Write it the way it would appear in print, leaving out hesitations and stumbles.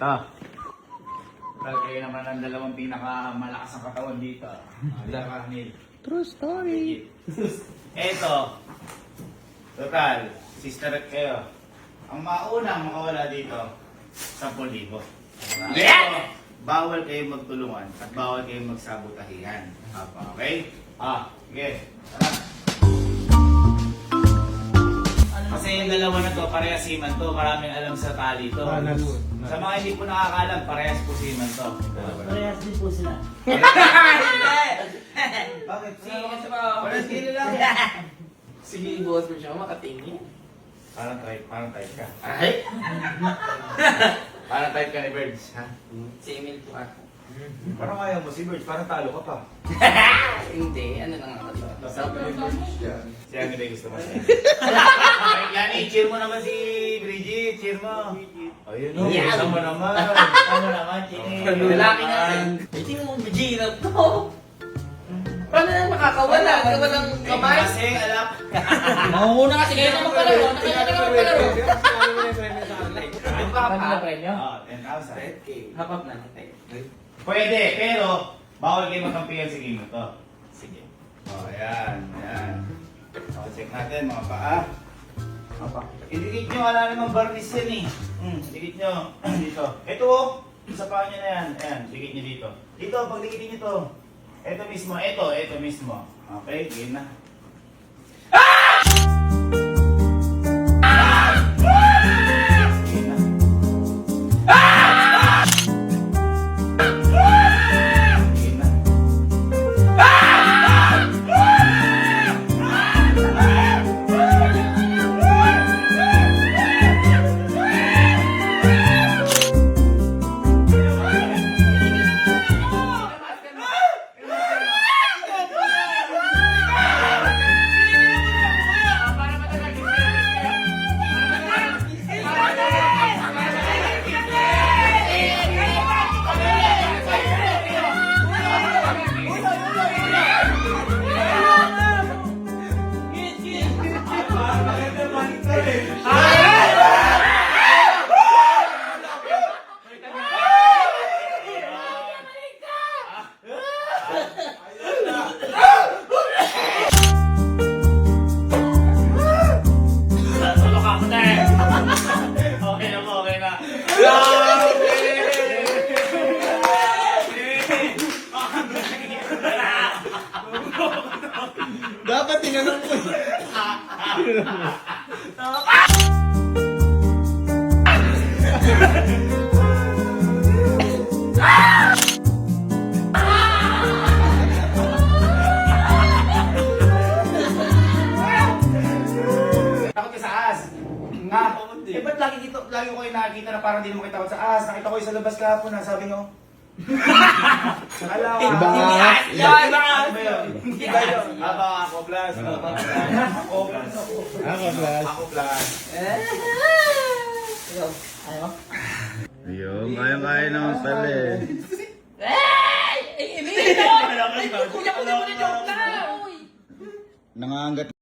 Ito. Kayo naman ang dalawang pinakamalakas ang katawan dito. True story. Ito. Total, sister kayo. Ang maunang makawala dito, 10,000. Yeah! Bawal kayo magtulungan at bawal kayo magsabotahihan. Okay? Sige. Tara. Kasi yung dalawa na to, parehas seaman to. Maraming alam sa tali to. Sa mga hindi po nakakaalam, parehas po seaman to. Parehas din po sila. Bakit? Parehas din lang. Sige, boss mo siya makatingin. Parang type ka. Ay! Parang type ka ni Birds, ha? Si Emil po ako. Parang ayaw mo si Birds, parang talo ka pa. Hindi, ano lang ako to. Siya ang gusto mo siya. Yan, cheer mo naman si Bridget, cheer mo. Ayun o, Yan. isa mo naman. Ano naman, Chini? Lalaki na. Ay, tingnan mo, majinap to. Paano na makakawala? Walang kamay? Kasi, alam. Mangunguna kasi kayo na magkalaro. Nakaya ka na magkalaro. Ang papa. 10,000. 10K. Hapap na natin. Pwede, pero bawal kayo magkampihan sa game na to. Sige. Ayan. Check natin mga paa. Idikit nyo, wala namang barnis yan eh. Dikit nyo dito. Ito sa paa nyo na yan. Ayan, dikit nyo dito. Dito, pag dikitin nyo to. Ito mismo. Okay, game na. Okay na. Dapat tinanong mo. Takot ka sa ahas. Ba't lagi ko kayo nakikita na parang di mo kayo takot sa ahas? Nakita ko kayo sa labas kahapon na sabi nyo. Akala ko. Ibang Hindi ahas. Ibang ahas ba yun? Hindi ba yun? Ako plus. Ako plus. Ayaw? Ayun, kaya naman pala eh. Ay, Emilio! Ay, kuya ko na joke na! Nangangagat